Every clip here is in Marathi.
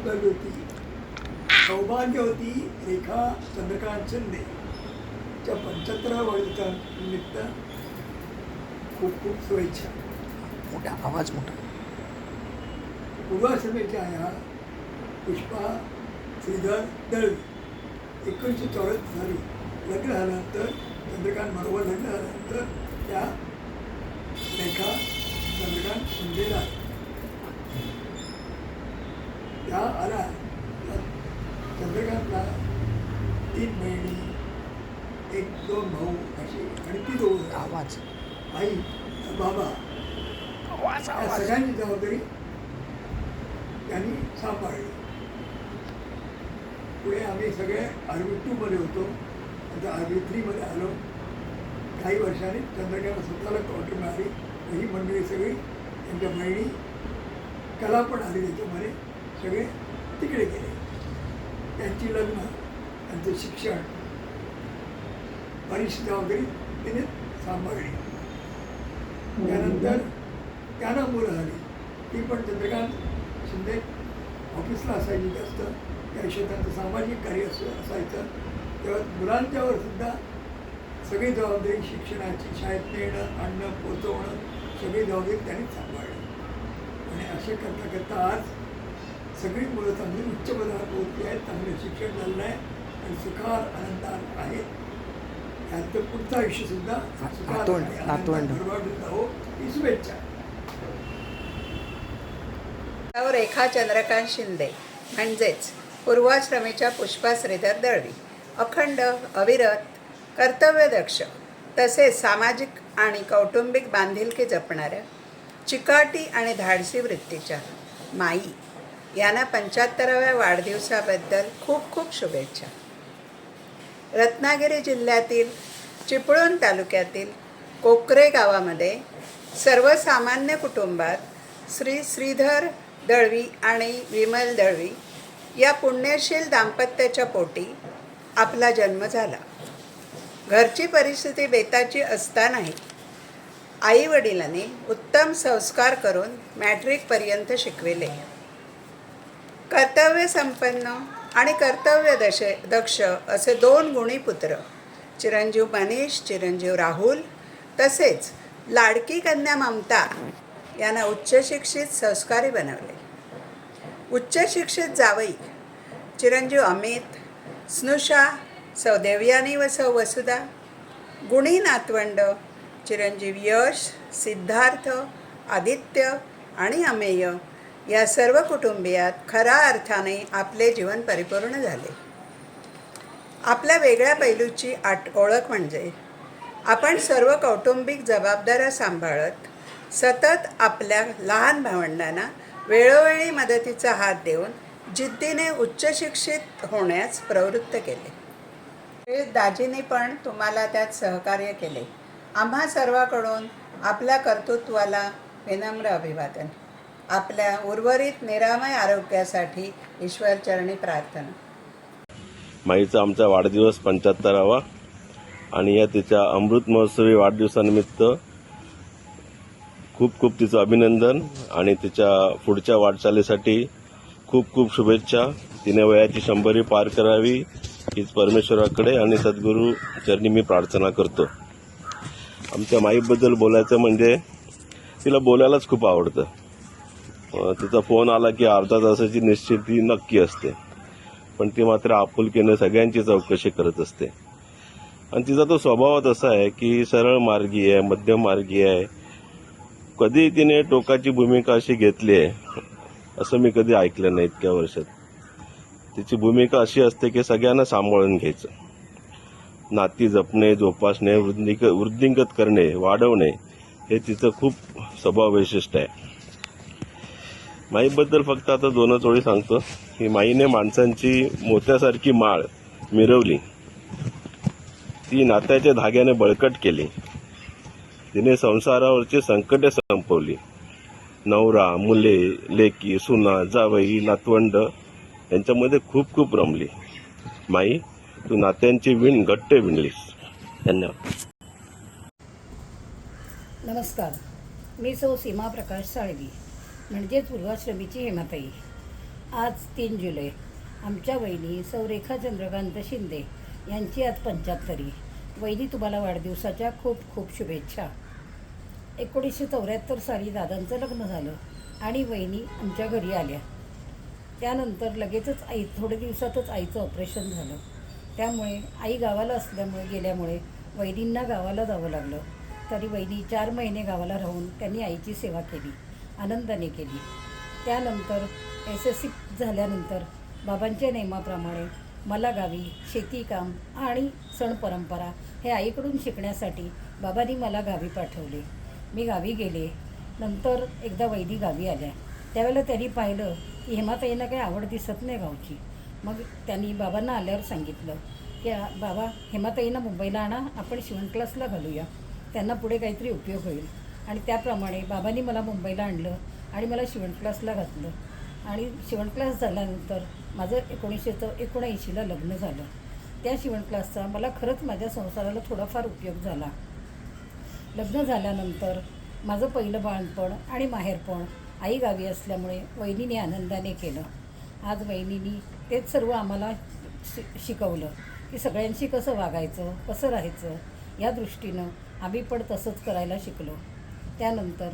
होती, सौभाग्यवती रेखा चंद्रकांत शिंदे च्या 75व्या वाढदिवसानिमित्त खूप खूप शुभेच्छा. मोठा आवाज मोठा. पूर्वाश्रमेच्या ह्या पुष्पा श्रीधर दळवी 1984 साली लग्न झाल्यानंतर चंद्रकांत बरोबर लग्न झाल्यानंतर त्या रेखा चंद्रकांत शिंदेला त्या आल्या. चंद्रकांतला 3 बहिणी 1-2 भाऊ अशी आणि ती दोघं आवाज आई बाबा आवाज या आवाज सगळ्यांची जबाबदारी त्यांनी सांभाळली. पुढे आम्ही सगळे आर्मी 2 होतो, आता आर्मी 3 आलो. काही वर्षांनी चंद्रकांत स्वतःला क्वार्टर मिळाली. ही मंडळी सगळी त्यांच्या बहिणी कला पण आली त्याच्यामध्ये सगळे तिकडे गेले. त्यांची लग्न त्यांचं शिक्षण बरीचशी जबाबदारी तिने सांभाळली. त्यानंतर त्यांना मुलं आली. ती पण चंद्रकांत शिंदे ऑफिसला असायची जास्त. त्या क्षेत्राचं सामाजिक कार्य असायचं. तेव्हा मुलांच्यावर सुद्धा सगळी जबाबदारी शिक्षणाची, शाळेत नेणं आणणं पोचवणं सगळी जबाबदारी त्यांनीच सांभाळली. आणि असे करता करता आज सगळी मुलं चांगली उच्च पदावर पोहोचली आहेत, चांगलं शिक्षण झालेलं आहे आणि सुखार आनंदात आहेत. त्याचं पुढचं आयुष्यसुद्धा सुखार हो ही शुभेच्छा. रेखा चंद्रकांत शिंदे म्हणजेच पूर्वाश्रमीच्या पुष्पा श्रीधर दळवी अखंड, अविरत, कर्तव्यदक्ष तसेच सामाजिक आणि कौटुंबिक बांधिलकी जपणाऱ्या, चिकाटी आणि धाडसी वृत्तीच्या माई यांना 75व्या वाढदिवसाबद्दल खूप खूप शुभेच्छा. रत्नागिरी जिल्ह्यातील चिपळूण तालुक्यातील कोकरे गावामध्ये सर्वसामान्य कुटुंबात श्री श्रीधर दळवी आणि विमल दळवी या पुण्यशील दाम्पत्याच्या पोटी आपला जन्म झाला. घरची परिस्थिती बेताची असतानाही आईवडिलांनी उत्तम संस्कार करून मॅट्रिकपर्यंत शिकविले. कर्तव्यसंपन्न आणि दक्ष असे 2 गुणी पुत्र चिरंजीव मनीष, चिरंजीव राहुल तसेच लाडकी कन्या ममता यांना उच्चशिक्षित संस्कारी बनवले. उच्चशिक्षित जावई चिरंजीव अमित, स्नुषा, सौ देवयानी व सौ वसुधा, गुणी नातवंड चिरंजीव यश, सिद्धार्थ, आदित्य आणि अमेय या सर्व कुटुंबियात खऱ्या अर्थाने आपले जीवन परिपूर्ण झाले. आपल्या वेगळ्या पैलूची ओळख म्हणजे आपण सर्व कौटुंबिक जबाबदाऱ्या सांभाळत सतत आपल्या लहान भावंडांना वेळोवेळी मदतीचा हात देऊन जिद्दीने उच्चशिक्षित होण्यास प्रवृत्त केले. दाजींनी पण तुम्हाला त्यात सहकार्य केले. आम्हा सर्वांकडून आपल्या कर्तृत्वाला विनम्र अभिवादन. आपल्या उर्वरित निरामय आरोग्यासाठी ईश्वरचरणी प्रार्थना. माईचा आमचा वाढदिवस 75वा आणि या तिच्या अमृत महोत्सवी वाढदिवसानिमित्त खूप खूप तिचं अभिनंदन आणि तिच्या पुढच्या वाटचालीसाठी खूप खूप शुभेच्छा. तिने वयाची 100 पार करावी हीच परमेश्वराकडे आणि सद्गुरू चरणी मी प्रार्थना करतो. आमच्या माईबद्दल बोलायचं म्हणजे तिला बोलायलाच खूप आवडतं. तिचा फोन आला की अर्धा तासाची निश्चिती नक्की असते, पण ती मात्र आपुलकीने सगळ्यांची चौकशी करत असते. आणि तिचा तो स्वभावच असा आहे की सरळ मार्गी आहे, मध्यम मार्गी आहे. कधी तिने टोकाची भूमिका अशी घेतली आहे असं मी कधी ऐकलं नाही इतक्या वर्षात. तिची भूमिका अशी असते की सगळ्यांना सांभाळून घ्यायचं, नाती जपणे, जोपासणे, वृद्धिंगत करणे, वाढवणे हे तिचं खूप स्वभाव वैशिष्ट्य आहे. माईबद्दल फक्त आता 2च ओळी सांगतो की माईने माणसांची मोत्यासारखी माळ मिरवली, ती नात्याच्या धाग्याने बळकट केली. तिने संसारावरची संकटे संपवली. नवरा, मुले, लेकी, सुना, जावई, नातवंड यांच्यामध्ये खूप खूप रमली. माई, तू नात्यांची विण घट्ट विणलीस. धन्यवाद. नमस्कार, मी सौ सीमा प्रकाश साळवी म्हणजेच पूर्वाश्रमीची हेमाताई. आज 3 जुलै. आमच्या वहिनी सौ रेखा चंद्रकांत शिंदे यांची आज 75वी. वहिनी, तुम्हाला वाढदिवसाच्या खूप खूप शुभेच्छा. 1974 साली दादांचं लग्न झालं आणि वहिनी आमच्या घरी आल्या. त्यानंतर लगेचच थोड्या दिवसातच आईचं ऑपरेशन झालं. त्यामुळे आई गावाला गेल्यामुळे वहिनींना गावाला जावं लागलं. तरी वहिनी 4 महिने गावाला राहून त्यांनी आईची सेवा केली, आनंदाने केली. त्यानंतर SSC झाल्यानंतर बाबांच्या नियमाप्रमाणे मला गावी शेतीकाम आणि सण परंपरा हे आईकडून शिकण्यासाठी बाबांनी मला गावी पाठवले. मी गावी गेले. नंतर एकदा वहिनी गावी आल्या. त्यावेळेला त्यांनी पाहिलं की हेमाताईंना काही आवड दिसत नाही गावची. मग त्यांनी बाबांना आल्यावर सांगितलं की बाबा, हेमाताईंना मुंबईला आणा, आपण शिवण क्लासला घालूया, त्यांना पुढे काहीतरी उपयोग होईल. आणि त्याप्रमाणे बाबांनी मला मुंबईला आणलं आणि मला शिवण क्लासला घातलं. आणि शिवण क्लास झाल्यानंतर माझं 1979ला लग्न झालं. त्या शिवण क्लासचा मला खरंच माझ्या संसाराला थोडाफार उपयोग झाला. लग्न झाल्यानंतर माझं पहिलं बाळपण आणि माहेरपण आई गावी असल्यामुळे वहिनीने आनंदाने केलं. आज वहिनीने तेच सर्व आम्हाला शिकवलं की सगळ्यांशी कसं वागायचं, कसं राहायचं. या दृष्टीनं आम्ही पण तसंच करायला शिकलो. त्यानंतर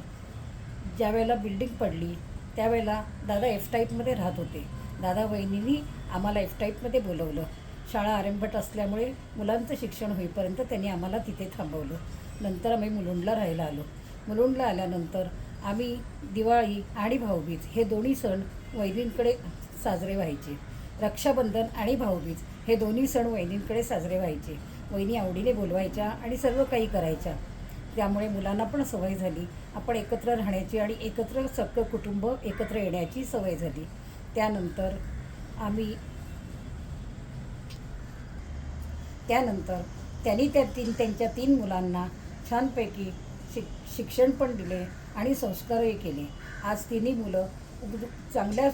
ज्यावेळेला बिल्डिंग पडली त्यावेळेला दादा F टाईपमध्ये राहत होते. दादा वहिनींनी आम्हाला F टाईपमध्ये बोलवलं. शाळा आरंभट असल्यामुळे मुलांचं शिक्षण होईपर्यंत त्यांनी आम्हाला तिथे थांबवलं. नंतर आम्ही मुलुंडला राहायला आलो. मुलुंडला आल्यानंतर आम्ही दिवाळी आणि भाऊबीज हे दोन्ही सण वहिनींकडे साजरे व्हायचे. रक्षाबंधन आणि भाऊबीज हे दोन्ही सण वहिनींकडे साजरे व्हायचे. वहिनी आवडीने बोलवायच्या आणि सर्व काही करायच्या. त्यामुळे मुलांना पण सवय झाली. आपण एकत्र राहण्याची आणि एकत्र सगळं कुटुंब एकत्र येण्याची सवय झाली. त्यानंतर त्यांनी त्यांच्या 3 मुलांना छानपैकी शिक्षण पण दिले आणि संस्कारही केले. आज 3ही मुलं चांगल्या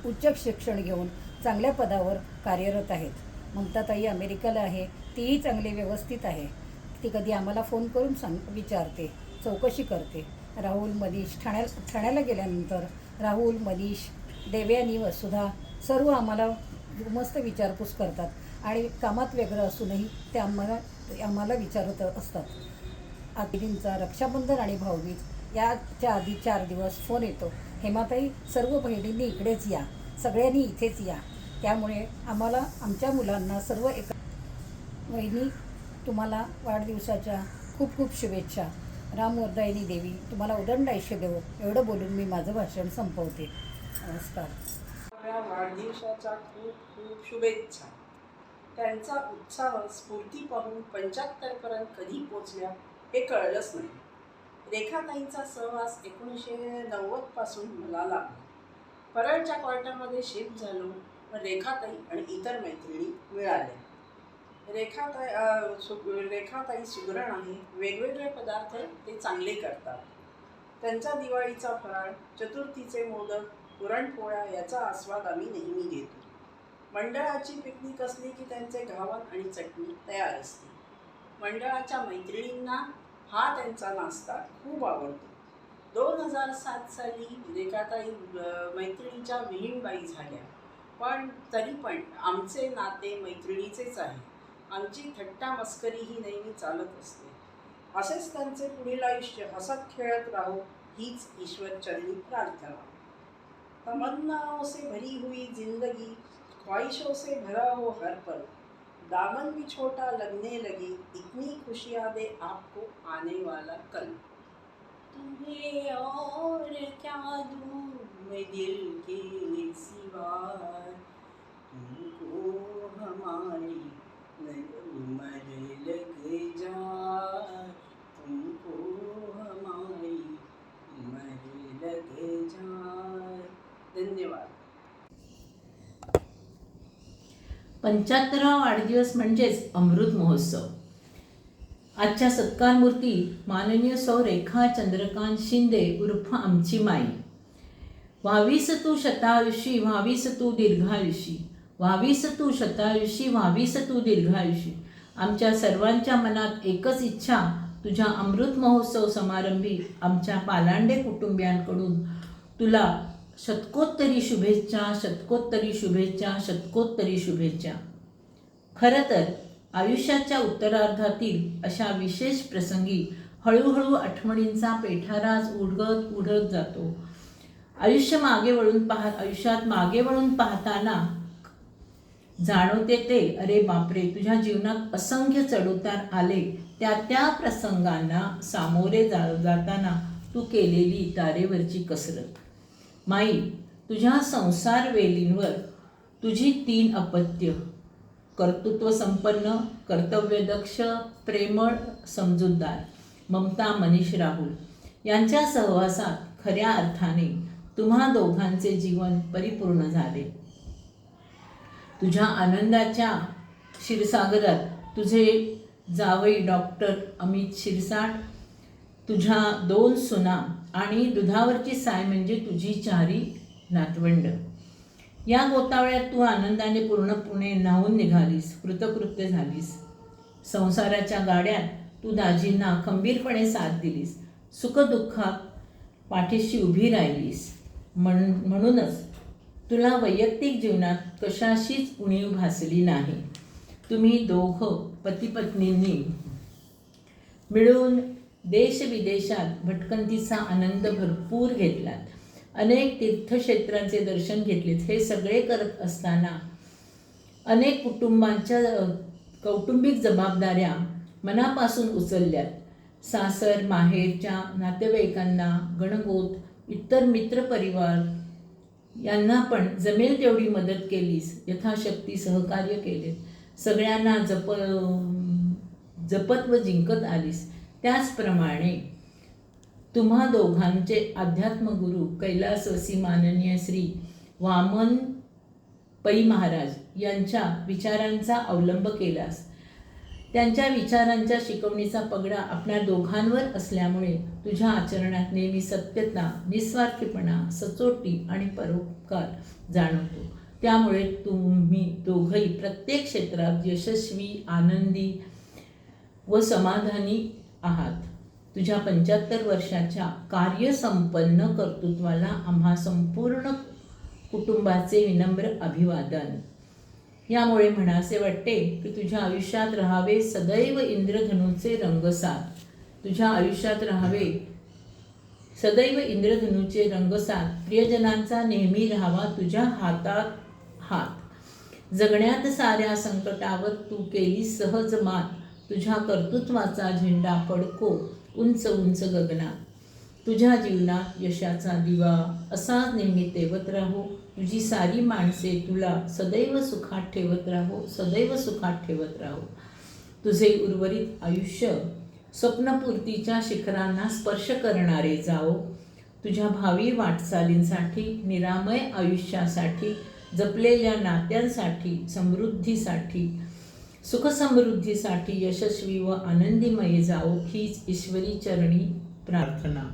उच्च शिक्षण घेऊन चांगल्या पदावर कार्यरत आहेत. ममताताई अमेरिकेला आहे, तीही चांगली व्यवस्थित आहे. ती कधी आम्हाला फोन करून विचारते, चौकशी करते. राहुल, मनीष ठाण्याला गेल्यानंतर राहुल, मनीष, देवयानी, वसुधा सर्व आम्हाला मस्त विचारपूस करतात आणि कामात वेगळं असूनही ते आम्हाला विचारत असतात. आदिनींचा रक्षाबंधन आणि भाऊबीज याच्या आधी 4 दिवस फोन येतो, हेमाताई सर्व बहिणींनी इकडेच या, सगळ्यांनी इथेच या. त्यामुळे आम्हाला आमच्या मुलांना सर्व वहिनी, तुम्हाला वाढदिवसाच्या खूप खूप शुभेच्छा. रामवर्धायनी देवी तुम्हाला उदंड आयुष्य देवो. एवढं बोलून मी माझं भाषण संपवते. नमस्कार. वाढदिवसाच्या खूप खूप शुभेच्छा. त्यांचा उत्साह, स्फूर्ती पाहून 75पर्यंत कधी पोचल्या हे कळलंच नाही. रेखाताईंचा सहवास 1990पासून मला लागला. परळच्या क्वार्टरमध्ये शिफ्ट झालो. रेखाताई आणि इतर मैत्रिणी मिळाल्या. रेखाताई सुगरण आहे. वेगवेगळे पदार्थ ते चांगले करतात. त्यांचा दिवाळीचा फराळ, चतुर्थीचे मोदक, पुरणपोळ्या याचा आस्वाद आम्ही नेहमी घेतो. मंडळाची पिकनिक असली की त्यांचे घावन आणि चटणी तयार असते. मंडळाच्या मैत्रिणींना हा त्यांचा नाश्ता खूप आवडतो. 2007 साली रेखाताई मैत्रिणीच्या विहीणबाई झाल्या. पण तरी पण आमचे नाते मैत्रिणीचेच आहे. आमची थट्टा मस्करी ही नेहमी चालत असते. असेच त्यांचे पुढील आयुष्य हसत खेळत राहो हीच ईश्वरचरणी प्रार्थना. तमन्नाओं से भरी हुई जिंदगी, ख्वाहिशों से भरा हो हर पल, दामन भी छोटा लगने लगे, इतनी खुशियाँ दे आपको आने वाला कल. तुम्हें और क्या दूँ मैं दिल के सिवा, तुमको हमारी उम्र लग जाए, तुमको हमारी उम्र लग जाए. धन्यवाद. 75वा वाढदिवस म्हणजेच अमृत महोत्सव. आजच्या सत्कारमूर्ती माननीय सौ रेखा चंद्रकांत शिंदे उर्फ आमची माई. व्हावीस तू शतायुषी, व्हावीस तू दीर्घायुषी, व्हावीस तू शतायुषी, व्हावीस तू दीर्घायुषी. आमच्या सर्वांच्या मनात एकच इच्छा, तुझ्या अमृत महोत्सव समारंभी आमच्या पालांडे कुटुंबियांकडून तुला शतकोत्तरी शुभेच्छा, शतकोत्तरी शुभेच्छा, शतकोत्तरी शुभेच्छा. खरं तर आयुष्याच्या उत्तरार्धातील अशा विशेष प्रसंगी हळूहळू आठवणींचा पेठाराज उडत जातो. आयुष्यात मागे वळून पाहताना जाणवते ते, अरे बापरे, तुझ्या जीवनात असंख्य चढउतार आले. त्या प्रसंगांना सामोरे जाताना तू केलेली तारेवरची कसरत. माई, तुझ्या संसार वेलींवर तुझी 3 अपत्य, कर्तृत्व संपन्न, कर्तव्यदक्ष, प्रेमळ, समजूतदार ममता, मनीष, राहुल यांच्या सहवासात खऱ्या अर्थाने तुम्हा दोघांचे जीवन परिपूर्ण झाले. तुझ्या आनंदाच्या क्षीरसागरात तुझे जावई डॉक्टर अमित शिरसाट, तुझ्या 2 सुना आणि दुधावरची साय म्हणजे तुझी 4 नातवंड. या गोतावळ्यात तू आनंदाने पूर्णपणे न्हावून निघालीस, कृतकृत्य झालीस. संसाराच्या गाड्यात तू दाजींना खंबीरपणे साथ दिलीस, सुखदुःखात पाठीशी उभी राहिलीस. म्हणूनच तुला वैयक्तिक जीवनात कशाशीच उणीव भासली नाही. तुम्ही दोघं पतिपत्नींनी मिळून देशविदेशात भटकंतीचा आनंद भरपूर घेतलात. अनेक तीर्थक्षेत्रांचे दर्शन घेतलेत. हे सगळे करत असताना अनेक कौटुंबिक जबाबदाऱ्या मनापासून उचलल्यात. सासर माहेरच्या नातेवाईकांना, गणगोत, इतर मित्रपरिवार यांना पण जमेल तेवढी मदत केलीस, यथाशक्ती सहकार्य केले. सगळ्यांना जपत व जिंकत आलीस. त्याचप्रमाणे तुम्हा दोघांचे अध्यात्मगुरू कैलासवासी माननीय श्री वामन पै महाराज यांच्या विचारांचा अवलंब केलास. त्यांच्या विचारांच्या शिकवणीचा पगडा आपल्या दोघांवर असल्यामुळे तुझ्या आचरणात नेहमी सत्यता, निस्वार्थीपणा, सचोटी आणि परोपकार जाणवतो. त्यामुळे तुम्ही दोघंही प्रत्येक क्षेत्रात यशस्वी, आनंदी व समाधानी आहात. तुझ्या 75 वर्षाच्या कार्यसंपन्न कर्तृत्वाला आम्हा संपूर्ण कुटुंबाचे विनम्र अभिवादन. यामुळे म्हणासे वाटते की तुझ्या आयुष्यात राहावे सदैव इंद्रधनुचे रंगसात. तुझ्या आयुष्यात राहावे सदैव इंद्रधनुचे रंगसात. प्रियजनांचा नेहमी राहावा तुझ्या हातात हात. जगण्यात साऱ्या संकटावर तू केली सहज मात. तुझ्या कर्तृत्वाचा झेंडा फडको उंच उंच गगनात. तुझ्या जीवनात यशाचा दिवा असाच नेहमी तेवत राहो. तुझी सारी माणसे तुला सदैव सुखात ठेवत राहो, सदैव सुखात ठेवत राहो. तुझे उर्वरित आयुष्य स्वप्नपूर्तीच्या शिखरांना स्पर्श करणारे जाओ. तुझ्या भावी वाटचालींसाठी, निरामय आयुष्यासाठी, जपलेल्या नात्यांसाठी, समृद्धीसाठी, सुखसमृद्धीसाठी यशस्वी व आनंदीमय जाओ. हीच ईश्वरी चरणी प्रार्थना.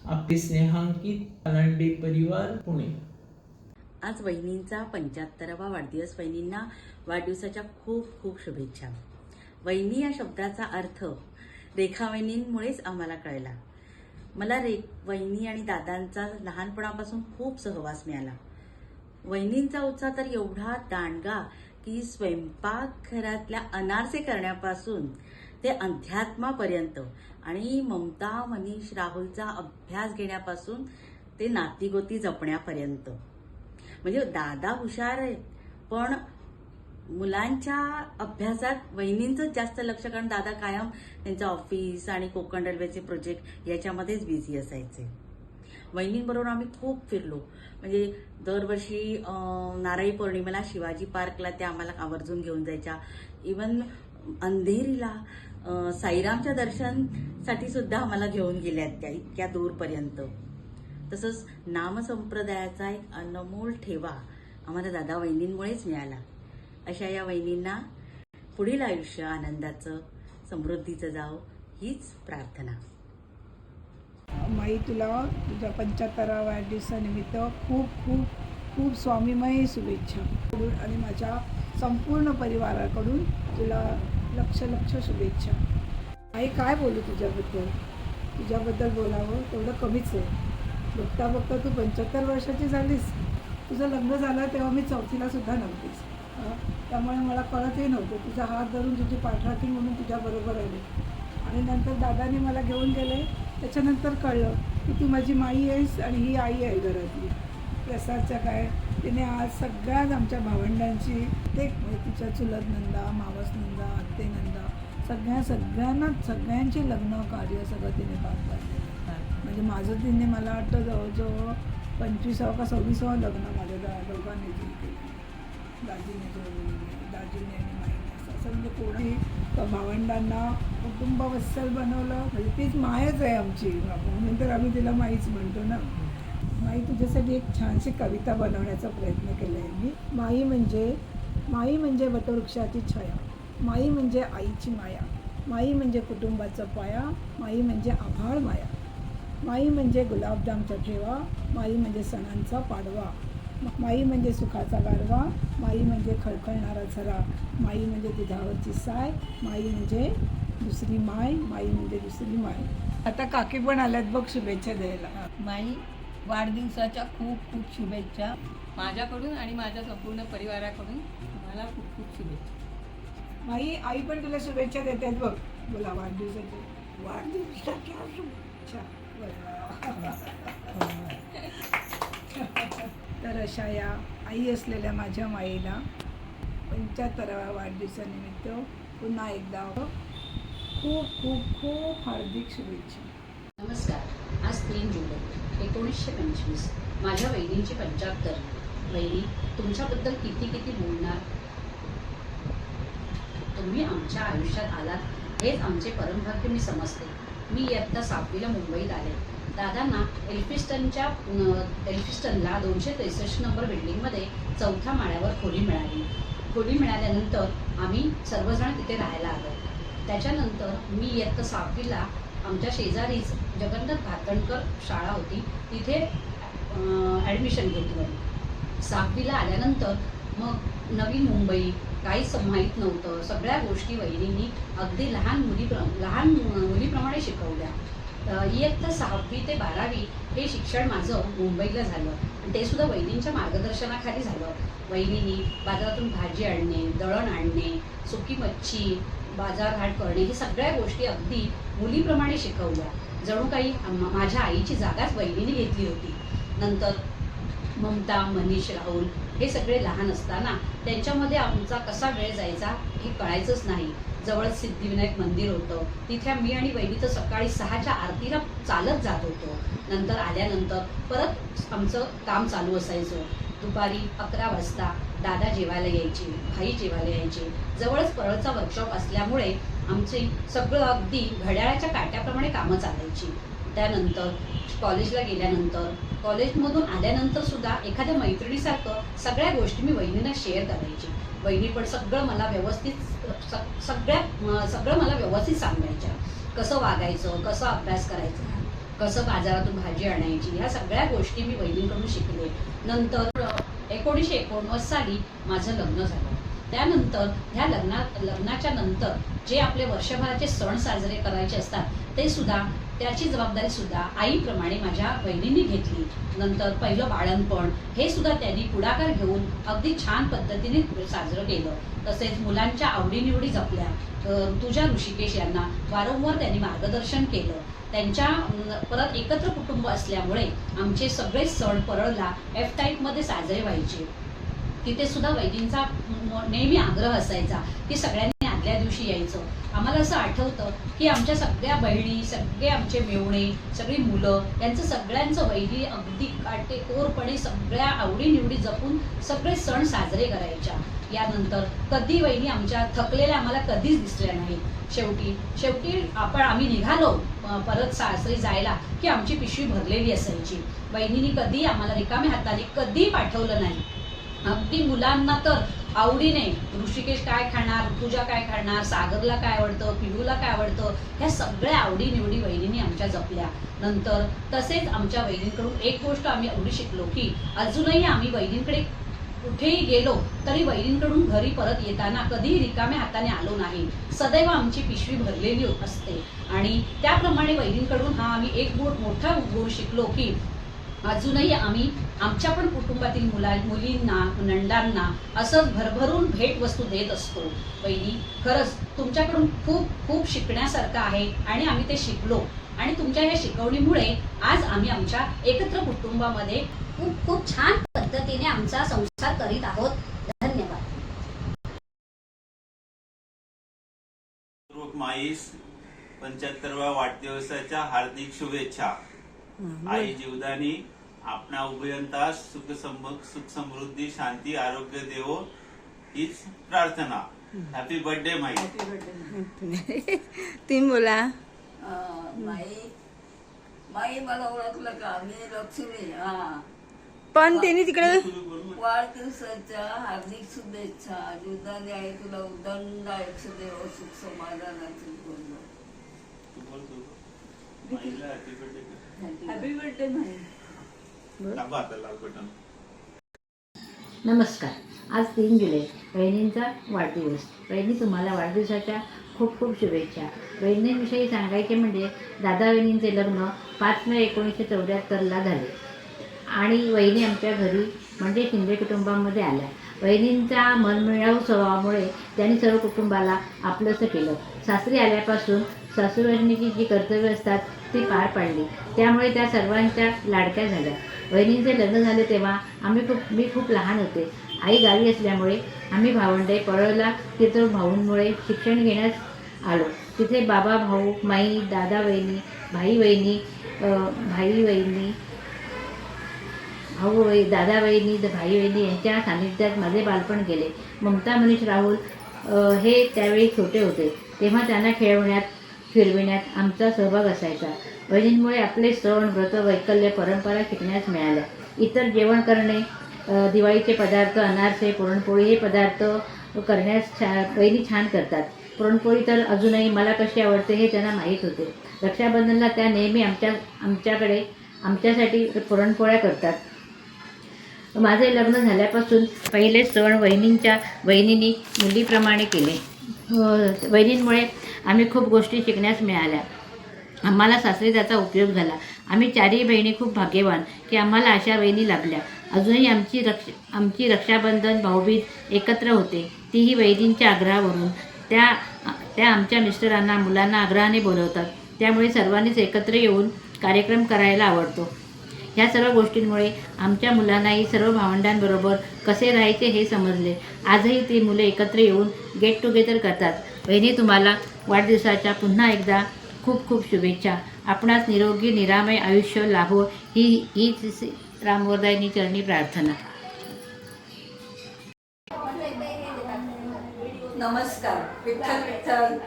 आपले स्नेहांकित पालांडे परिवार, पुणे. आज वहिनींचा 75वा वाढदिवस. वहिनींना वाढदिवसाच्या खूप खूप शुभेच्छा. वहिनी या शब्दाचा अर्थ रेखा वहिनींमुळेच आम्हाला कळला. मला वहिनी आणि दादांचा लहानपणापासून खूप सहवास मिळाला. वहिनींचा उत्साह तर एवढा दांडगा की स्वयंपाकघरातल्या अनारसे करण्यापासून ते अध्यात्मापर्यंत आणि ममता, मनीष, राहुलचा अभ्यास घेण्यापासून ते नातीगोती जपण्यापर्यंत. म्हणजे दादा हुशार आहेत, पण मुलांच्या अभ्यासात वहिनींचंच जास्त लक्ष, कारण दादा कायम त्यांचं ऑफिस आणि कोकण रेल्वेचे प्रोजेक्ट याच्यामध्येच बिझी असायचे. वहिनींबरोबर आम्ही खूप फिरलो. म्हणजे दरवर्षी नारळी पौर्णिमेला शिवाजी पार्कला त्या आम्हाला आवर्जून घेऊन जायच्या. इवन अंधेरीला साईरामच्या दर्शनसाठी सुद्धा आम्हाला घेऊन गेल्यात त्या, इतक्या दूरपर्यंत. तसंच नामसंप्रदायाचा एक अनमोल ठेवा आम्हाला दादा वहिनींमुळेच मिळाला. अशा या वहिनींना पुढील आयुष्य आनंदाचं, समृद्धीचं जावो हीच प्रार्थना. माई, तुला तुझ्या 75व्या वाढदिवसानिमित्त खूप खूप खूप स्वामीमय शुभेच्छा आणि माझ्या संपूर्ण परिवाराकडून तुला लक्ष लक्ष शुभेच्छा. आई, काय बोलू तुझ्याबद्दल बोलावं तेवढं कमीच आहे. बघता बघता तू 75 वर्षाची झालीस. तुझं लग्न झालं तेव्हा मी 4थीला सुद्धा नव्हतीच. त्यामुळे मला कळतही नव्हतं. तुझा हात धरून तुझी पाठराखी म्हणून तुझ्याबरोबर आले. आणि नंतर दादाने मला घेऊन गेले. त्याच्यानंतर कळलं की तू माझी माई आहेस आणि ही आई आहे घरातली. प्रसादच्या काय तिने आज सगळ्याच आमच्या भावंडांची ते तिच्या चुलत नंदा, मावस नंदा, आत्ते नंदा सगळ्यांची लग्न कार्य सगळं तिने पार पाडलेलं. म्हणजे माझं तिने मला वाटतं जवळजवळ 25वं का 26वं लग्न माझ्या दोघांनी केलं. दाजीने आणि माईने असं म्हणजे कोणी भावंडांना कुटुंबवत्सल बनवलं. म्हणजे तीच मायच आहे आमची. म्हणून तर आम्ही तिला माईच म्हणतो ना. माई तुझ्यासाठी एक छानशी कविता बनवण्याचा प्रयत्न केला आहे मी. माई म्हणजे वटवृक्षाची छाया, माई म्हणजे आईची माया, माई म्हणजे कुटुंबाचा पाया, माई म्हणजे आभाळ माया, माई म्हणजे गुलाबजामचा ठेवा, माई म्हणजे सणांचा पाडवा, माई म्हणजे सुखाचा गारवा, माई म्हणजे खळखळणारा झरा, माई म्हणजे दुधावरची साय, माई म्हणजे दुसरी माय, माई म्हणजे दुसरी माय. आता काकी पण आल्यात बघ शुभेच्छा द्यायला. माई, वाढदिवसाच्या खूप खूप शुभेच्छा माझ्याकडून आणि माझ्या संपूर्ण परिवाराकडून. तुम्हाला खूप खूप शुभेच्छा. माई, आई पण तुला शुभेच्छा देतात बघ. बोला वाढदिवसाच्या शुभेच्छा. तर अशा या आई असलेल्या माझ्या माईला 75व्या वाढदिवसानिमित्त पुन्हा एकदा खूप खूप खूप हार्दिक शुभेच्छा. नमस्कार. आज 3 जुलै 1925 माझ्या वहिनींची 75. वहिनी, तुमच्याबद्दल किती किती बोलणार. तुम्ही आमच्या आयुष्यात आलात हेच आमचे परमभाग्य मी समजते. मी इयत्ता 7वीला मुंबईत आले. दादांना एल्फिस्टनला 263 नंबर बिल्डिंगमध्ये 4थ्या माळ्यावर खोली मिळाली. खोली मिळाल्यानंतर आम्ही सर्वजण तिथे राहायला आलो. त्याच्यानंतर मी इयत्ता 7वीला आमच्या शेजारीच जगन्नाथ भातणकर शाळा होती, तिथे ॲडमिशन घेतलं. 7वीला आल्यानंतर मग नवीन मुंबई, काहीच माहीत नव्हतं. सगळ्या गोष्टी वहिनींनी अगदी लहान मुलीप्रमाणे शिकवल्या. इयत्ता 6वी ते 12वी हे शिक्षण माझं मुंबईला झालं. ते सुद्धा वहिनींच्या मार्गदर्शनाखाली झालं. वहिनींनी बाजारातून भाजी आणणे, दळण आणणे, सुकी मच्छी, बाजारघाट करणे हे सगळ्या गोष्टी अगदी मुलीप्रमाणे शिकवल्या. जणू काही माझ्या आईची जागाच वहिनींनी घेतली होती. नंतर ममता, मनीष, राहुल हे सगळे लहान असताना त्यांच्यामध्ये आमचा कसा वेळ जायचा हे कळायचंच नाही. जवळच सिद्धिविनायक मंदिर होतं. तिथे मी आणि वहिनी तर सकाळी 6च्या आरतीला चालत जात होतो. नंतर आल्यानंतर परत आमचं काम चालू असायचं. दुपारी 11 वाजता दादा जेवायला यायचे, भाई जेवायला यायचे. जवळच परळचा वर्कशॉप असल्यामुळे आमचे सगळं अगदी घड्याळाच्या काट्याप्रमाणे कामं चालायची. त्यानंतर कॉलेजला गेल्यानंतर, कॉलेजमधून आल्यानंतर सुद्धा एखाद्या मैत्रिणीसारखं सगळ्या गोष्टी मी वहिनींना शेअर करायची. वहिनी पण सगळं मला व्यवस्थित सांगायच्या. कसं वागायचं, कसं अभ्यास करायचा, कसं बाजारातून भाजी आणायची, ह्या सगळ्या गोष्टी मी वहिनींकडून शिकले. नंतर 1949 साली माझं लग्न झालं. त्यानंतर ह्या लग्नाच्या नंतर जे आपले वर्षभराचे सण साजरे करायचे असतात ते सुद्धा, त्याची जबाबदारी सुद्धा आईप्रमाणे माझ्या वहिनींनी घेतली. नंतर पहिलं बाळंतपण हे सुद्धा त्यांनी पुढाकार घेऊन अगदी छान पद्धतीने साजरं केलं. तसेच मुलांच्या आवडीनिवडी जपल्या. तुझ्या ऋषिकेश यांना वारंवार त्यांनी मार्गदर्शन केलं. त्यांच्या परत एकत्र कुटुंब असल्यामुळे आमचे सगळे सण परळला F टाईपमध्ये साजरे व्हायचे. तिथे सुद्धा वहिनींचा नेहमी आग्रह असायचा की सगळ्यांनी आदल्या दिवशी यायचं. आम्हाला असं आठवतं की आमच्या सगळ्या बहिणी, सगळे आमचे मेवणे, सगळी मुलं यांचं सगळ्यांचं वहिनी अगदी काटेकोरपणे सगळ्या आवडीनिवडी जपून सगळे सण साजरे करायच्या. यानंतर कधी वहिनी आमच्या थकलेल्या आम्हाला कधीच दिसल्या नाहीत. शेवटी आम्ही निघालो परत सासरी जायला की आमची पिशवी भरलेली असायची. वहिनींनी कधी आम्हाला रिकाम्या हाताने कधी पाठवलं नाही. अगदी मुलांना तर आवडीने ऋषिकेश काय खाणार, पूजा काय खाणार, सागरला काय आवडतं, पिलूला काय आवडतं, ह्या सगळ्या आवडीनिवडी वहिनींनी आमच्या जपल्या. नंतर तसेच आमच्या वहिनींकडून एक गोष्ट आम्ही एवढी शिकलो की अजूनही आम्ही वहिनींकडे कुठेही गेलो तरी वहिनींकडून घरी परत येताना कधीही रिकाम्या हाताने आलो नाही. सदैव आमची पिशवी भरलेली असते. आणि त्याप्रमाणे वहिनींकडून हा आम्ही एक मोठा गुण शिकलो की अजूनही आम्ही आमच्या पण कुटुंबातील मुलींना नंदांना असंच भरभरून भेटवस्तू देत असतो. वहिनी, खरंच तुमच्याकडून खूप खूप शिकण्यासारखं आहे आणि आम्ही ते शिकलो आणि तुमच्या या शिकवणीमुळे आज आम्ही आमच्या एकत्र कुटुंबामध्ये खूप खूप छान पद्धतीने आमचा संसार करीत आहोत. धन्यवाद. माईस 75व्या वाढदिवसाच्या हार्दिक शुभेच्छा. आई जीवदानी आपणा उभयंता सुख समृद्धी शांती आरोग्य देवो हीच प्रार्थना. हॅपी बर्थडे माई. तीन बोला. माई मला ओळखलं का? मी लक्ष्मी. पण त्यांनी तिकडे वाढदिवसाच्या हार्दिक शुभेच्छा. जीवदानी आई तुला उदंड आयुष्य देव सुख समाधानाची बोललो. हॅपी बर्थडे माई. नमस्कार. आज 3 जुलै बहिणींचा वाढदिवस. बहिणी, तुम्हाला वाढदिवसाच्या खूप खूप शुभेच्छा. बहिणींविषयी सांगायचे म्हणजे दादा वहिनींचे लग्न 5 मे 1974ला झाले आणि वहिनी आमच्या घरी म्हणजे शिंदे कुटुंबामध्ये आल्या. वहिनींच्या मनमिळावू स्वभावामुळे त्यांनी सर्व कुटुंबाला आपलंसं केलं. सासरी आल्यापासून सासूबाईंची जी कर्तव्य असतात ती पार पाडली, त्यामुळे त्या सर्वांच्या लाडक्या झाल्या. वहिनींचे लग्न झाले तेव्हा मी खूप लहान होते. आई गावी असल्यामुळे आम्ही भावंडे पळवला तिथं भाऊंमुळे शिक्षण घेण्यास आलो. तिथे बाबा, भाऊ, माई, दादा वहिनी, भाई वहिनी, दादा वहिनी, भाई वहिनी यांच्या सानिध्यात माझे बालपण गेले. ममता, मनीष, राहुल हे त्यावेळी छोटे होते तेव्हा त्यांना खेळवण्यात फिरविण्यात आमचा सहभाग असायचा. बहिणींमुळे आपले सण, व्रत, वैकल्य, परंपरा शिकण्यास मिळाल्या. इतर जेवण करणे, दिवाळीचे पदार्थ, अनारसे, पुरणपोळी हे पदार्थ करण्यास बहिणी छान करतात. पुरणपोळी तर अजूनही मला कशी आवडते हे त्यांना माहीत होते. रक्षाबंधनला त्या नेहमी आमच्यासाठी पुरणपोळ्या करतात. माझे लग्न झाल्यापासून पहिले सण वहिनींनी मुलीप्रमाणे केले. वहिनींमुळे आम्ही खूप गोष्टी शिकण्यास मिळाल्या. आम्हाला सासरी त्याचा उपयोग झाला. आम्ही 4ही बहिणी खूप भाग्यवान की आम्हाला अशा वहिनी लाभल्या. अजूनही आमची रक्षाबंधन, भाऊबीज एकत्र होते, तीही वहिनींच्या आग्रहावरून. त्या आमच्या मिस्टरांना, मुलांना आग्रहाने बोलवतात, त्यामुळे सर्वांनीच एकत्र येऊन कार्यक्रम करायला आवडतो. ह्या सर्व गोष्टींमुळे आमच्या मुलांनाही सर्व भावंडांबरोबर कसे राहायचे हे समजले. आजही ती मुले एकत्र येऊन गेट टुगेदर करतात. बहिणी, तुम्हाला वाढदिवसाच्या पुन्हा एकदा खूप खूप शुभेच्छा. आपणास निरोगी निरामय आयुष्य लाभो हीच रामवरदायिनी चरणी प्रार्थना. नमस्कार. विठ्ठल विठ्ठल.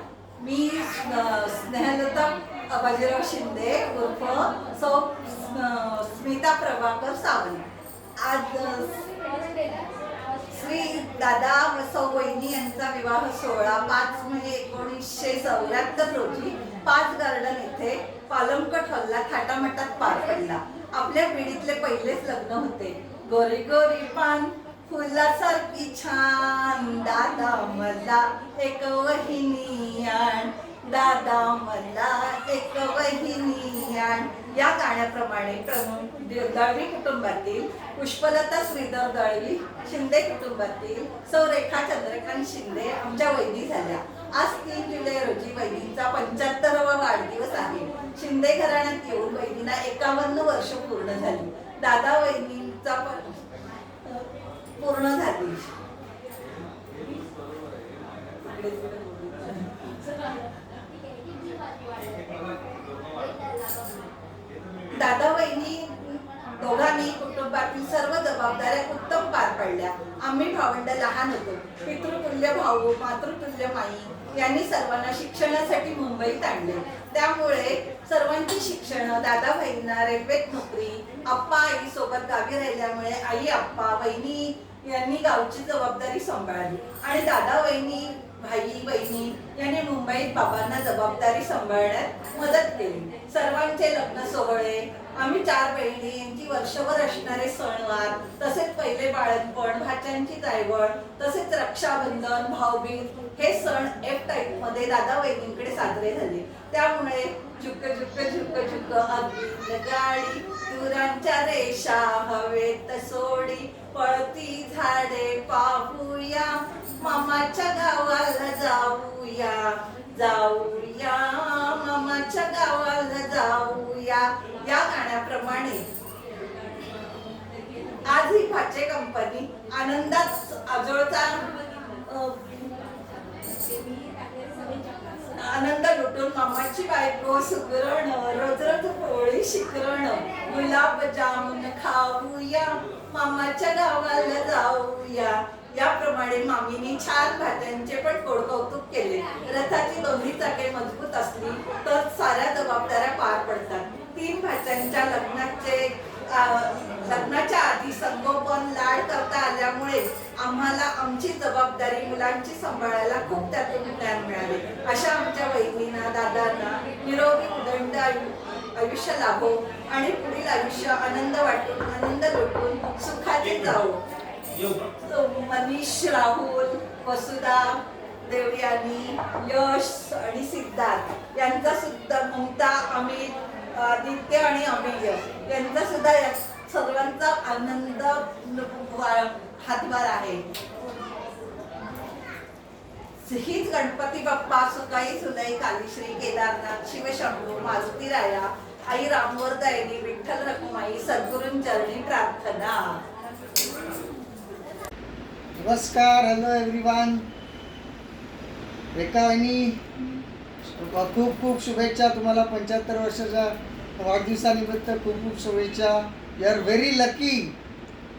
मी स्नेहलता बाजीराव शिंदे उर्फ स्मिता प्रभाकर सावंत. आज श्री दादा व सौ वहिनी यांचा विवाह सोहळा 5 मे 1974 रोजी 5 गार्डन येथे पालमकट हॉलला थाटामाटात पार पडला. आपल्या पिढीतले पहिलेच लग्न होते. गोरी गोरी पान फुलासारखी छान, दादा मला एक वहिनी आण, दादा मला एक वहिनी आण या गाण्याप्रमाणे दळवी कुटुंबातील पुष्पलता श्रीधर दळवी, शिंदे कुटुंबातील सौ रेखा चंद्रकांत शिंदे आमच्या वहिनी झाल्या. आज 3 जुलै रोजी वहिनींचा 75वा वाढदिवस आहे. शिंदे घराण्यात येऊन वहिनींना 51 वर्ष पूर्ण झाली. दादा वहिनींचा पण पूर्ण झाली. दादा वहिनी दोघांनी कुटुंबातील सर्व जबाबदाऱ्या उत्तम पार पाडल्या. आम्ही भावंड लहान होतो. पितृतुल्य भाऊ, मातृतुल्य माई यांनी सर्वांना शिक्षणासाठी मुंबईत आणले. त्यामुळे सर्वांची शिक्षण, दादा वहिनींना रेल्वेत नोकरी, आप्पा आई सोबत गावी राहिल्यामुळे आई, आप्पा, वहिनी यांनी गावची जबाबदारी सांभाळली आणि दादा वहिनी, भाई बहिणी यांनी मुंबईत बाबांना जबाबदारी सांभाळण्यात मदत केली. सर्वांचे लग्न सोहळे, आम्ही 4 बहिणी यांची वर्षभर असणारे सणवार, तसेच पहिले बाळणपण, भाच्यांची जायवळ, तसेच रक्षाबंधन, भाऊबीज हे सण F टाईप मध्ये दादा वहिनींकडे साजरे झाले. त्यामुळे झुक झुक झुक झुक अगदी गाडी मयुरांच्या रेषा हवेत सोडी पळती झाडे पाहूया मामाच्या गावाला जाऊया जाऊया मामाच्या गावाला जाऊया या गाण्याप्रमाणे आज ही भाचे कंपनी आनंदात आजोळचा आनंद लुटून मामाची बायको सुगरण रोज रोज पोळी शिकरण गुलाब जामुन खाऊया मामाच्या गावाला जाऊया याप्रमाणे मामीनी छान भाज्यांचे पण कोडकौतुक केले. रथाची दोन्ही चाके मजबूत असली तर साऱ्या जबाबदाऱ्या पार पडतात. 3 भाच्यांच्या लग्नाच्या आधी संगोपन लाड करता आल्यामुळे आम्हाला आमची जबाबदारी मुलांची सांभाळायला खूप त्यातून ज्ञान मिळाले. अशा आमच्या वहिनींना दादांना निरोगी उदंड आयुष्य लाभो आणि पुढील आयुष्य आनंद वाटून आनंद लुटून सुखाचे जावो. मनीष, राहुल, वसुधा, देवयानी, यश आणि सिद्धार्थ यांचा सुद्धा ममता, अमित, आदित्य आणि अमेय यांचा सुद्धा या सर्वांचा आनंद हातभार आहे. हीच गणपती बाप्पा सुकाई सुनाई कालीश्री केदारनाथ शिवशंभू मारुती राया आई रामवरदायिनी विठ्ठल रखुमाई सद्गुरूंचरणी प्रार्थना. नमस्कार, हॅलो एव्हरीवन. रेखा वहिनी खूप खूप शुभेच्छा तुम्हाला 75 वर्षाच्या वाढदिवसानिमित्त. खूप खूप शुभेच्छा. यू आर व्हेरी लकी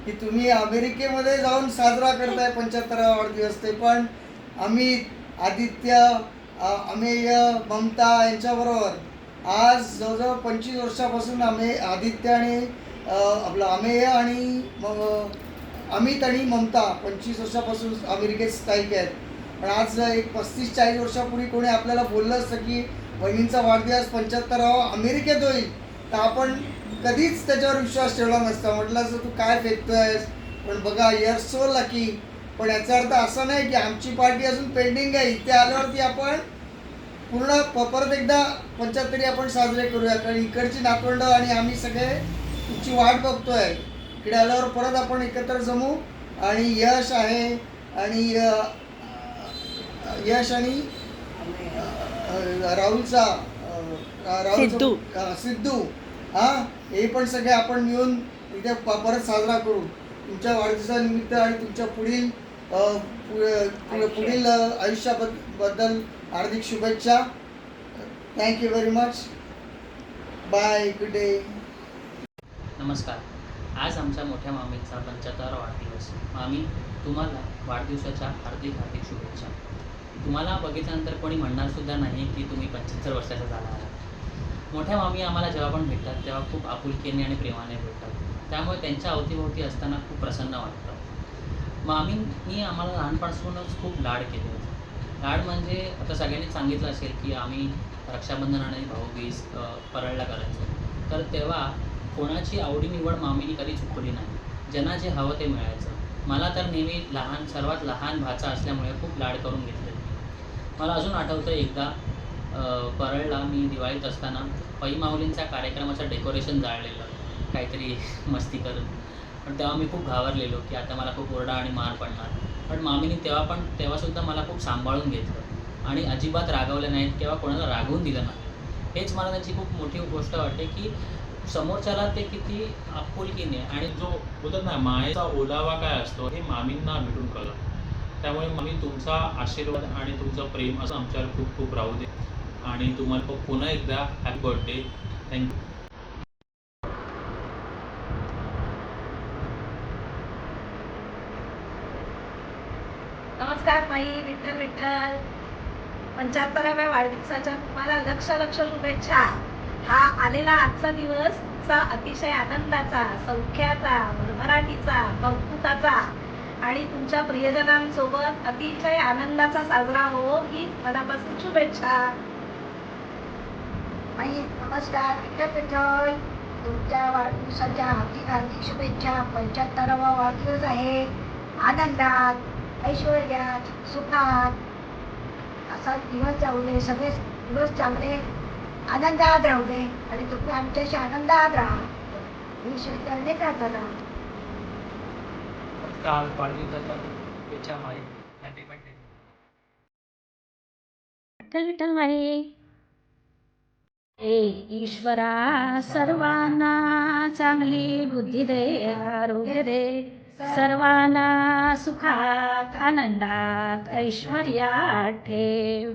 की तुम्ही अमेरिकेमध्ये जाऊन साजरा करताय 75वा वाढदिवस. ते पण अमित, आदित्य, अमेय, ममता यांच्याबरोबर. आज जवळजवळ 25 वर्षापासून आदित्य आणि आपलं अमेय आणि अमित आणि ममता 25 वर्षापासून अमेरिकेत स्थायिक आहेत. पण आज एक 35-40 वर्षापूर्वी कोणी आपल्याला बोललं असतं की बहिणींचा वाढदिवस 75वा अमेरिकेत होईल तर आपण कधीच त्याच्यावर विश्वास ठेवला नसता. म्हटलं असं तू काय फेकतोयस. पण बघा, यू आर सो लकी. पण याचा अर्थ असा नाही की आमची पार्टी अजून पेंडिंग आहे. इथे आल्यावरती आपण पूर्ण परत एकदा 75 आपण साजरे करूया. कारण इकडची नातवंड आणि आम्ही सगळे तुमची वाट बघतोय. इकडे आल्यावर परत आपण एकत्र जमू. आणि यश आहे आणि राहुलचा सिद्धू हे पण सगळे आपण मिळून इथे परत साजरा करू तुमच्या वाढदिवसानिमित्त. आणि तुमच्या पुढील आयुष्याबद्दल हार्दिक शुभेच्छा. Thank you very much. Bye, good day. नमस्कार. आज आमच्या मोठ्या मामीचा 75वा वाढदिवस. मामी, तुम्हाला वाढदिवसाच्या हार्दिक हार्दिक शुभेच्छा. तुम्हाला बघितल्यानंतर कोणी म्हणणार सुद्धा नाही की तुम्ही 75 वर्षाचा झाला आहात. मोठ्या मामी आम्हाला जेव्हा पण भेटतात तेव्हा खूप आपुलकीने आणि प्रेमाने भेटतात. त्यामुळे त्यांच्या अवतीभोवती असताना खूप प्रसन्न वाटतं. मामींनी आम्हाला लहानपणापासूनच खूप लाड केले होते. लाड म्हणजे आता सगळ्यांनी सांगितलं असेल की आम्ही रक्षाबंधन आणि भाऊबीज परळला करायचो. तर तेव्हा कोणाची आवडीनिवड मामीनी कधी चुकली नाही. ज्यांना जे हवं ते मिळायचं. मला तर नेहमी सर्वात लहान भाचा असल्यामुळे खूप लाड करून घेतले. मला अजून आठवतं एकदा परळला मी दिवाळीत असताना पै माऊलींच्या कार्यक्रमाचं डेकोरेशन जाळलेलं काहीतरी मस्ती करून. पण तेव्हा मी खूप घाबरलेलो की आता मला खूप ओरडा आणि मार पडणार. पण मामीनी तेव्हासुद्धा मला खूप सांभाळून घेतलं आणि अजिबात रागवलं नाहीत किंवा कोणाला रागवून दिलं नाही. हेच मला त्यांची खूप मोठी गोष्ट वाटते की समोरच्याला ते किती आपुलकीने आणि जो बोलतात ना मायेचा ओलावा काय असतो हे मामींना भेटून कळलं. त्यामुळे मामी तुमचा आशीर्वाद आणि तुमचं प्रेम असं आमच्यावर खूप खूप राहू दे. आणि तुम्हाला पुन्हा एकदा हॅपी बर्थडे. थँक्यू. नमस्कार माई. विठ्ठल विठ्ठल. 75व्या वाढदिवसाच्या तुम्हाला लक्ष शुभेच्छा. हा आलेला आजचा दिवस अतिशय आनंदाचा, सौख्याचा, भरभराटीचा, कौतुकाचा आणि तुमच्या प्रियजनांसोबत अतिशय आनंदाचा साजरा हो ही मनापासून शुभेच्छा. माई नमस्कार. विठ्ठल विठ्ठल. तुमच्या वाढदिवसाच्या हार्दिक हार्दिक शुभेच्छा. 75वा वाढदिवस आहे. आनंदात, ऐश्वर्यात, सुखात असा दिवस जाऊ दे. सगळे दिवस चांगले आनंदात राहू दे आणि तुम्ही आमच्याशी आनंदात राहा. ही ईश्वरचरणी प्रार्थना. वाढदिवसाच्या शुभेच्छा माई. Happy birthday. विठ्ठल विठ्ठल माई. ईश्वरा सर्वांना चांगली बुद्धी दे, आरोग्य दे, सर्वांना सुखात आनंदात ऐश्वर्यात ठेव,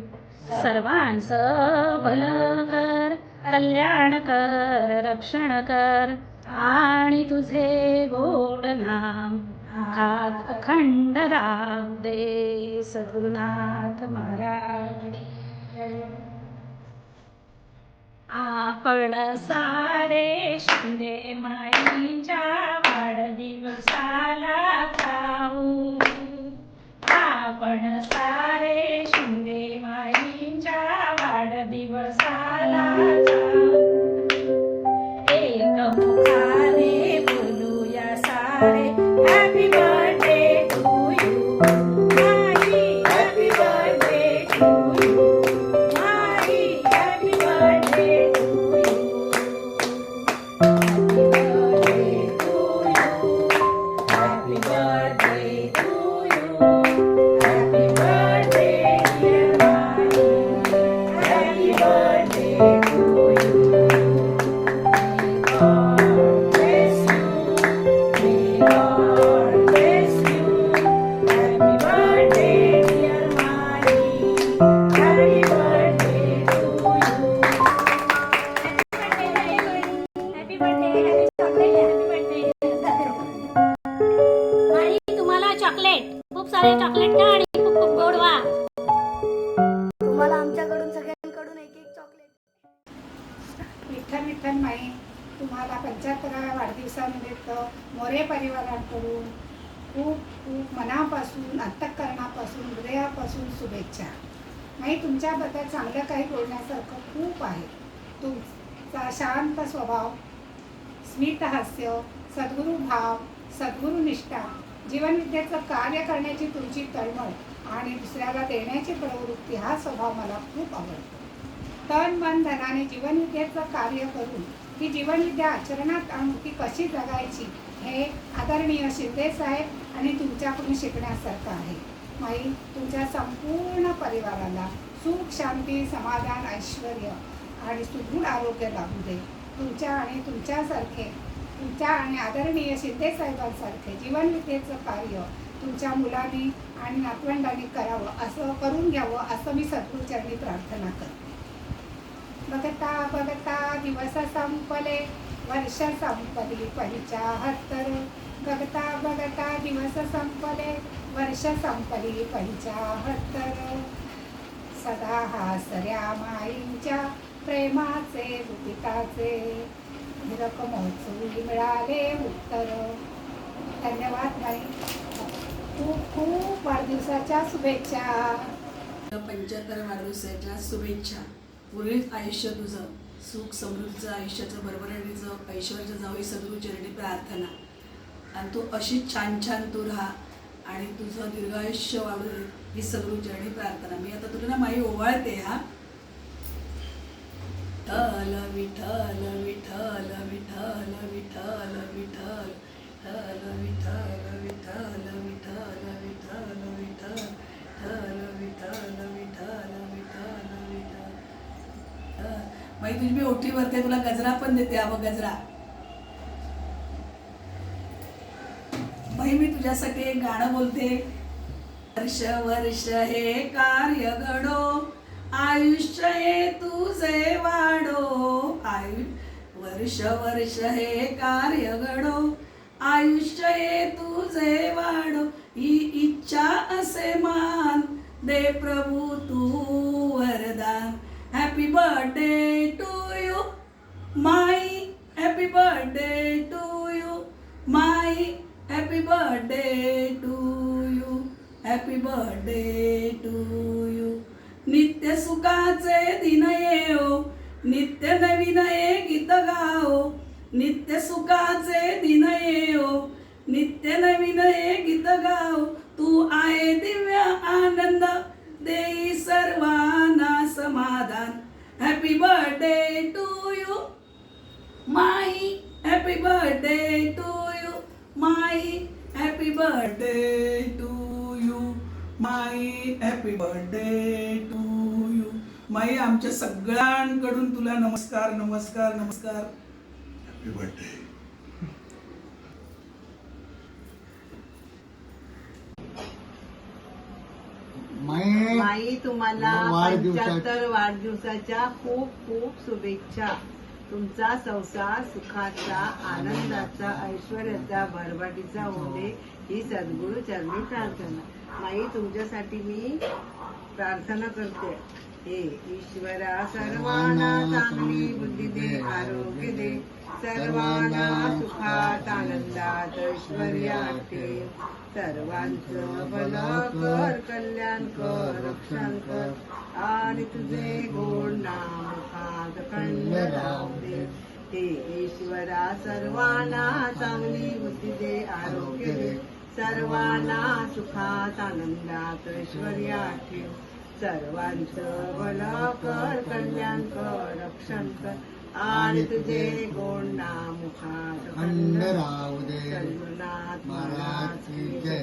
सर्वांचं भलं कर, कल्याण कर, रक्षण कर, आणि तुझे गोड नाम हात अखंड राम दे. सद्गुरुनाथ महाराज. आपण सारे शिंदे माईच्या वाढदिवसाला जाऊ. आपण सारे शिंदे माईच्या वाढदिवसाला जाऊ. एक मुखाने बोलूया सारे हॅपी बर्थडे टू यू माई. हॅपी बर्थडे टू यू माई. Happy birthday to you. Happy birthday to you. Happy birthday dear माई. Happy birthday to you. God bless you. May God bless you. Happy birthday, dear Mari. Happy birthday to you. Happy birthday, happy birthday, happy birthday. माई, तुम्हाला चॉकलेट, खूप सारे चॉकलेट खा आणि खूप खूप गोड व्हा. तुम्हाला आमच्याकडून सगळ्यांकडून एक एक चॉकलेट. विठ्ठल विठ्ठल माई, तुम्हाला 75व्या वाढदिवसानिमित्त मोरे परिवाराकडून खूप खूप मनापासून, अंतःकरणापासून, हृदयापासून शुभेच्छा. माई, तुमच्याबद्दल चांगलं काही बोलण्यासारखं खूप आहे. तुमचा शांत स्वभाव, स्मित हास्य, सद्गुरू भाव, सद्गुरू निष्ठा, जीवनविद्येचं कार्य करण्याची तुमची तळमळ आणि दुसऱ्याला देण्याची प्रवृत्ती, हा स्वभाव मला खूप आवडतो. तन मन धनाने जीवनविद्येचं कार्य करून ही जीवनविद्या आचरणात आणून ती कशी जगायची हे आदरणीय शिंदे साहेब आणि तुमच्याकडून शिकण्यासारखं आहे. माई, तुमच्या संपूर्ण परिवाराला सुख, शांती, समाधान, ऐश्वर आणि सुदृढ आरोग्य लाभू दे. तुमच्या आणि आदरणीय शिंदे साहेबांसारखे जीवनविद्येचं कार्य तुमच्या मुलांनी आणि नातवंडांनी करावं, असं करून घ्यावं, असं मी सद्गुरूचरणी प्रार्थना करते. बघता बघता दिवस संपले, वर्ष संपली 75. बघता बघता दिवस संपले, वर्ष संपली 75. सदा हासऱ्या माईंच्या प्रेमाचे गुपिताचे हिरक महोत्सवी मिळाले उत्तर. धन्यवाद माई. खूप खूप वाढदिवसाच्या शुभेच्छा. 75 वाढदिवसाच्या शुभेच्छा. पुढील आयुष्य तुझं सुख समृद्धीचं, आयुष्याचं भरभराटीचं, ऐश्वर्याचं जावं ही सद्गुरूचरणी प्रार्थना. आणि तू अशीच छान छान तू राहा आणि तुझं दीर्घायुष्य वाढू दे ही सद्गुरूचरणी प्रार्थना. मी आता तुला ना माई ओवाळते. हा विठ्ठल विठ्ठल विठ्ठल विठ्ठल विठ्ठल विठ्ठल विठ्ठल विठ्ठल विठ्ठल विठ्ठल विठ्ठल विठ्ठल विठ्ठल विठ्ठल विठ्ठल विठ्ठल. बाई, तुझी मी ओटी भरते, तुला गजरा पण देते. हा बघ गजरा. बाई, मी तुझ्यासाठी एक गाणं बोलते. वर्ष वर्ष हे कार्य घडो, आयुष्य हे तुझे वाढो. वर्ष वर्ष हे कार्य घडो, आयुष्य हे तुझे वाढो. ही इच्छा असे मान दे प्रभू तू वरदान. हॅपी बर्थडे टू यू माई. हॅपी बर्थडे टू यू माई. Happy birthday to you. Happy birthday to you. नित्य सुखाचे दिन येओ, नित्य नवीन एक गीत गाओ. नित्य सुखाचे दिन येओ, नित्य नवीन एक गीत गाओ. तू आहे दिव्य आनंद, देई सर्वांना समाधान. हॅपी बर्थडे टू यू माई. Happy happy birthday to you माई, हॅपी बर्थडे टू यू माई, हॅपी बर्थडे टू यू माई. आमच्या सगळ्यांकडून तुला नमस्कार नमस्कार नमस्कार. Happy birthday. माई तुम्हाला 75 वाढदिवसाच्या खूप खूप शुभेच्छा. तुमचा संसार सुखाचा, आनंदाचा, ऐश्वर्याचा, भरभराटीचा होऊ दे ही सद्गुरु चरणी प्रार्थना. माई तुमच्यासाठी मी प्रार्थना करते. हे ईश्वरा सर्वांना चांगली बुद्धी दे, आरोग्य दे, सर्वांना सुखात आनंदात ऐश्वर्यात ठेव, सर्वांचं भलं कर, कल्याण कर, रक्षण कर, आणि तुझे गोड नाम मुखात खंड राहू दे. हे ईश्वरा सर्वांना चांगली बुद्धी दे, आरोग्य दे, सर्वांना सुखात आनंदात ऐश्वर्यात ठेव, सर्वांचं भलं कर, कल्याण कर, रक्षण कर, आणि तुझे गोड नाम मुखात खंड राहू दे. रघुनाथ महाराज की जय.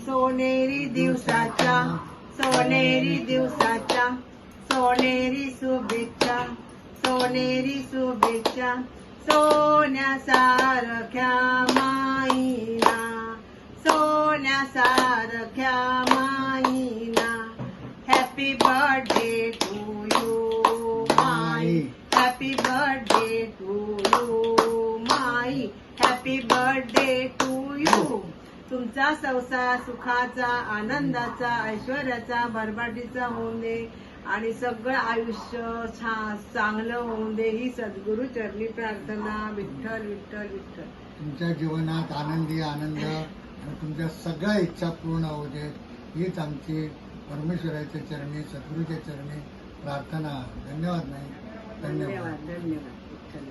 सोनेरी दिवसाच्या, सोनेरी दिवसाच्या, सोनेरी शुभेच्छा, सोनेरी शुभेच्छा, सोन्यासारख्या माईना, सोन्यासारख्या माईना. हॅपी बर्थडे टू यू माई, हॅपी बर्थडे टू यू माई, हॅपी बर्थडे टू यू. तुमचा संसार सुखाचा, आनंदाचा, ऐश्वर्याचा, भरभराटीचा होऊन दे, आणि सगळं आयुष्य छान चांगलं होऊन दे ही सद्गुरु चरणी प्रार्थना. विठ्ठल विठ्ठल विठ्ठल. तुमच्या जीवनात आनंदी आनंद आणि तुमच्या सगळ्या इच्छा पूर्ण होऊ देत हीच आमची परमेश्वराच्या चरणी, सद्गुरूच्या चरणी प्रार्थना. धन्यवाद नाही, धन्यवाद. धन्यवाद. विठ्ठल.